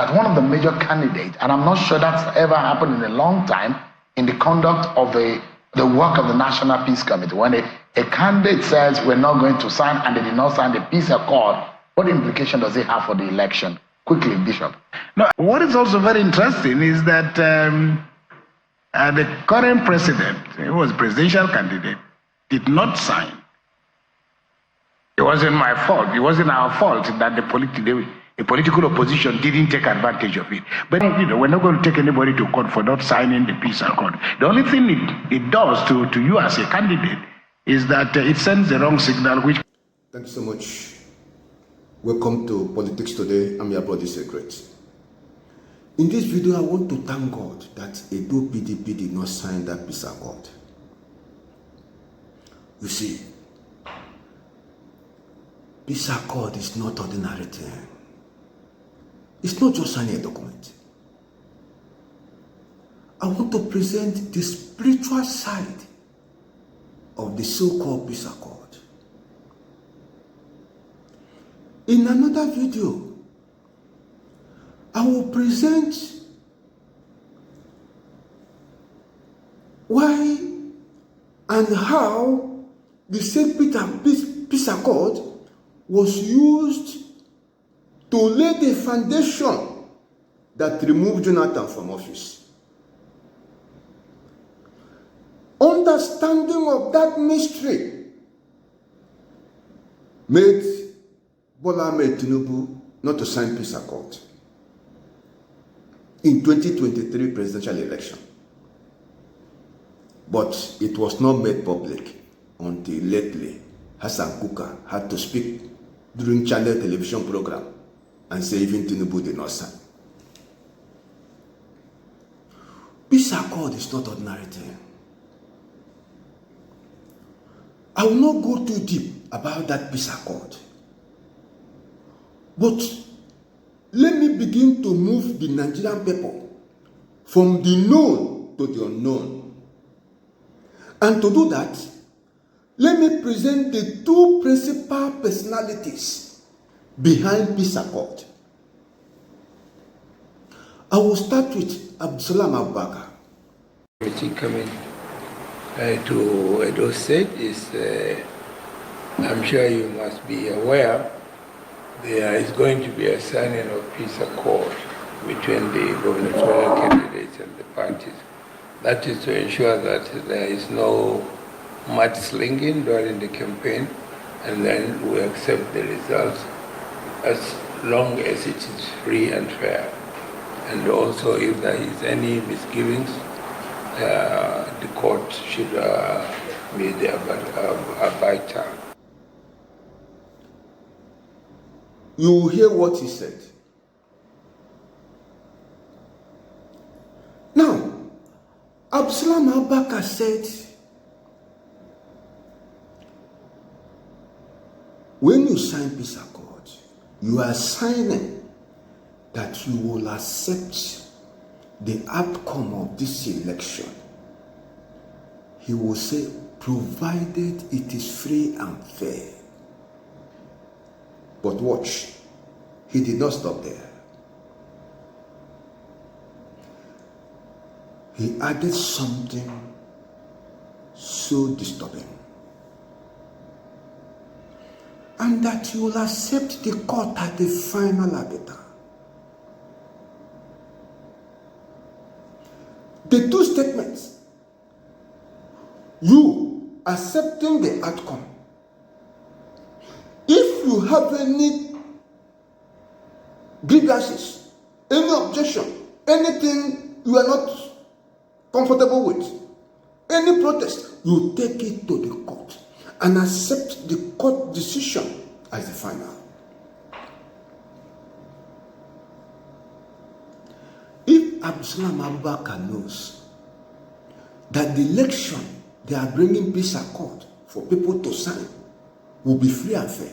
that one of the major candidates, and I'm not sure that's ever happened in a long time, in the conduct of the work of the National Peace Committee, when a candidate says we're not going to sign and they did not sign the peace accord, what implication does it have for the election? Quickly, Bishop. No, what is also very interesting is that the current president, who was a presidential candidate, did not sign. It wasn't my fault. It wasn't our fault that the political opposition didn't take advantage of it. But we're not going to take anybody to court for not signing the peace accord. The only thing it does to you as a candidate is that it sends the wrong signal. Which. Thank you so much. Welcome to Politics Today. I'm your body secret. In this video, I want to thank God that Edo PDP did not sign that peace accord. You see, peace accord is not ordinary thing. It's not just signing a document. I want to present the spiritual side of the so-called peace accord. In another video, I will present why and how the St. Peter Peace Accord was used to lay the foundation that removed Jonathan from office. Understanding of that mystery made Bola Ahmed Tinubu not to sign peace accord in 2023 presidential election. But it was not made public until lately. Hassan Kuka had to speak during channel television program and say even Tinubu did not sign. Peace accord is not ordinary thing. I will not go too deep about that peace accord. But let me begin to move the Nigerian people from the known to the unknown. And to do that, let me present the two principal personalities behind peace accord. I will start with Abdulsalam Abubakar. Coming to Edo State is, I'm sure you must be aware, there is going to be a signing of peace accord between the gubernatorial candidates and the parties. That is to ensure that there is no mudslinging during the campaign, and then we accept the results as long as it is free and fair. And also, if there is any misgivings, the court should be there, but abide. You will hear what he said. Now, Abdulsalam Abubakar said, when you sign peace accord, you are signing that you will accept the outcome of this election. He will say, provided it is free and fair. But watch, he did not stop there. He added something so disturbing. And that you will accept the court as the final arbiter. The two statements, you accepting the outcome. If you have any grievances, any objection, anything you are not comfortable with, any protest, you take it to the court and accept the court decision as the final. If Abdulsalam Abubakar knows that the election they are bringing peace accord for people to sign will be free and fair,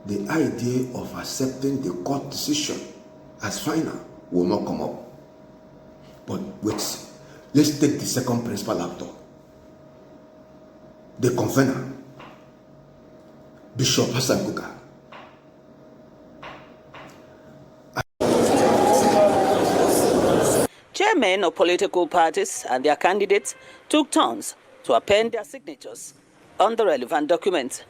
the idea of accepting the court decision as final will not come up. But wait, let's take the second principal actor, the convener, Bishop Hassan Kuka. chairmen of political parties and their candidates took turns to append their signatures on the relevant documents.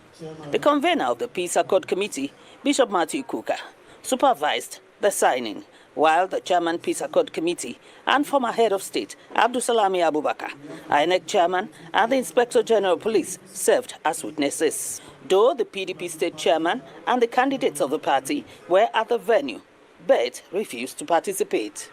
The convener of the Peace Accord Committee, Bishop Matthew Kuka, supervised the signing, while the chairman Peace Accord Committee and former head of state Abdulsalami Abubakar, INEC chairman, and the Inspector General of Police served as witnesses. Though the PDP state chairman and the candidates of the party were at the venue, but refused to participate.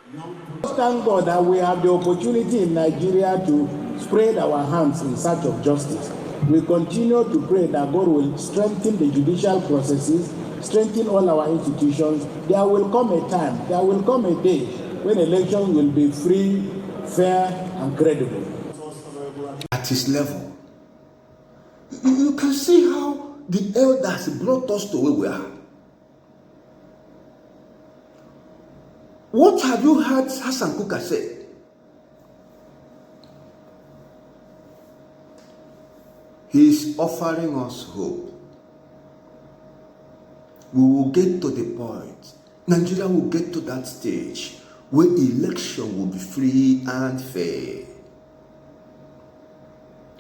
Thank God that we have the opportunity in Nigeria to spread our hands in search of justice. We continue to pray that God will strengthen the judicial processes, strengthen all our institutions. There will come a time, there will come a day when elections will be free, fair, and credible. At his level, you can see how the elders brought us to where we are. What have you heard Hassan Kuka say? He is offering us hope. We will get to the point, Nigeria will get to that stage where election will be free and fair.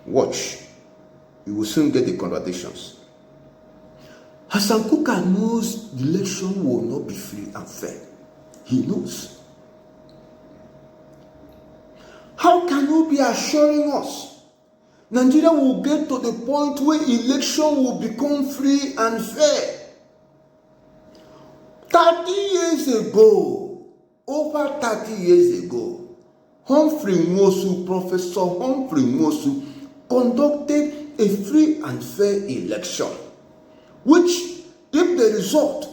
Watch, you will soon get the contradictions. Hassan Kuka knows the election will not be free and fair. He knows. How can you be assuring us Nigeria will get to the point where election will become free and fair? 30 years ago, over 30 years ago, Professor Humphrey Nwosu conducted a free and fair election, which, if the result,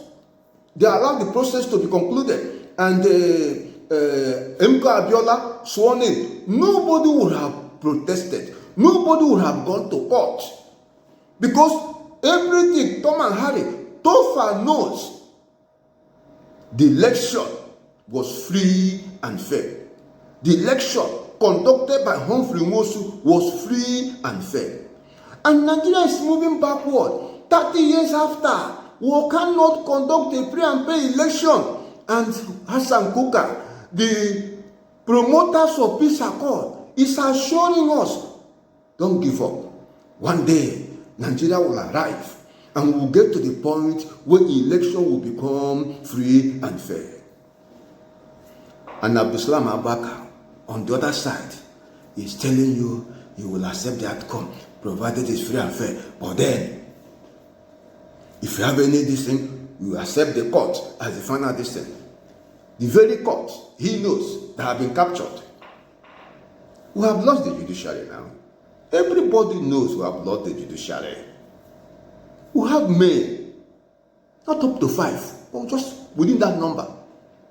they allowed the process to be concluded, and Mko Abiola sworn in, nobody would have protested. Nobody would have gone to court. Because everything Tom and Harry, Tofa knows the election was free and fair. The election conducted by Humphrey Nwosu was free and fair. And Nigeria is moving backward. 30 years after, we cannot conduct a free and fair election. And Hassan Kuka, the promoters of Peace Accord, is assuring us, don't give up. One day, Nigeria will arrive and we will get to the point where election will become free and fair. And Abdulsalam Abubakar, on the other side, is telling you, you will accept the outcome, provided it's free and fair. But then, if you have any this thing, you accept the court as the final decision. The very court he knows that have been captured. We have lost the judiciary now. Everybody knows we have lost the judiciary. We have men, not up to 5, but just within that number.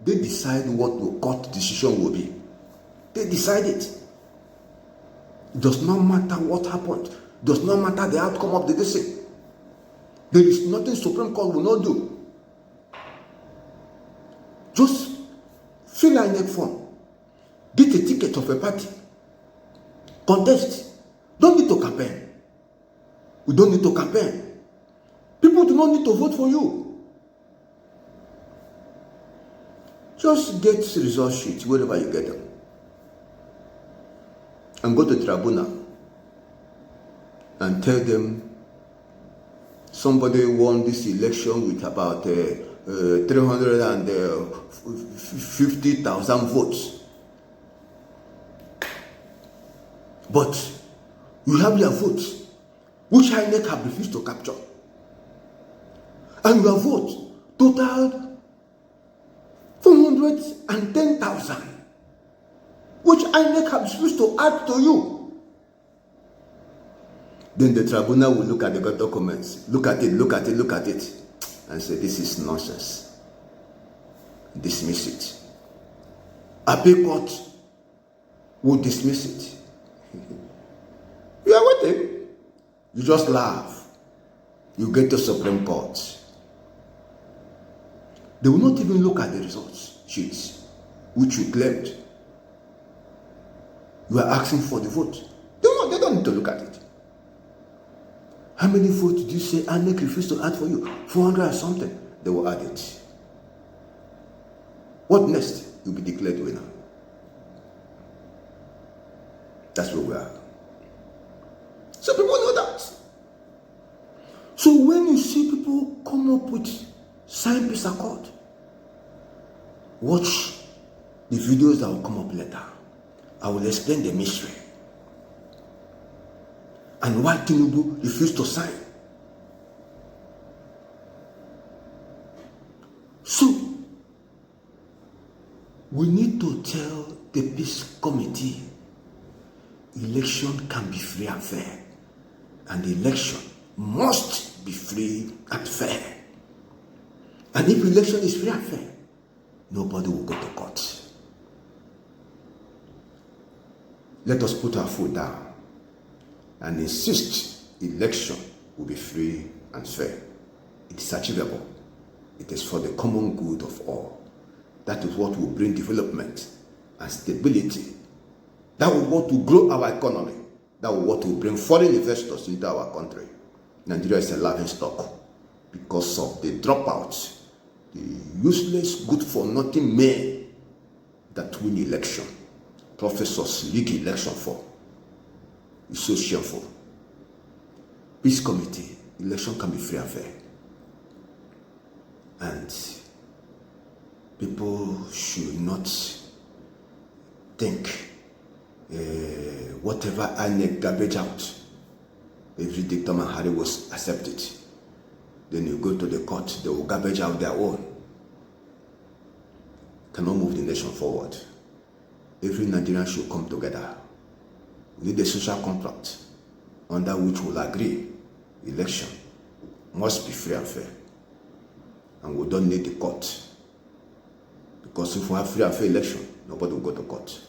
They decide what the court decision will be. They decide it. It does not matter what happened. It does not matter the outcome of the decision. There is nothing Supreme Court will not do. Just fill an egg form. Get a ticket of a party. Contest. Don't need to campaign. We don't need to campaign. People do not need to vote for you. Just get result sheets wherever you get them. And go to tribunal and tell them somebody won this election with about 350,000 votes. But you have your votes, which INEC have refused to capture. And your vote totaled 410,000, which INEC have refused to add to you. Then the tribunal will look at the documents, look at it, and say, this is nonsense. Dismiss it. Appeal court will dismiss it. You are waiting. You just laugh. You get to Supreme Court. They will not even look at the results sheets, which you claimed. You are asking for the vote. They don't need to look at it. How many votes did you say INEC refused to add for you? 400 or something. They will add it. What next? You'll be declared winner. That's where we are. So people know that. So when you see people come up with sign peace accord, watch the videos that will come up later. I will explain the mystery and why Tinubu refused to sign. So we need to tell the peace committee election can be free and fair, and the election must be free and fair. And if election is free and fair, nobody will go to court. Let us put our foot down and insist election will be free and fair. It is achievable. It is for the common good of all. That is what will bring development and stability. That will what will grow our economy. That will what will bring foreign investors into our country. Nigeria is a laughing stock because of the dropouts, the useless, good-for-nothing men that win election. Professors rig election for. It's so shameful. Peace committee, election can be free and fair. And people should not think whatever INEC garbage out, every dictum and Harry was accepted. Then you go to the court, they will garbage out their own. Cannot move the nation forward. Every Nigerian should come together. We need a social contract under which we'll agree election must be free and fair. And we don't need the court. Because if we have free and fair election, nobody will go to court.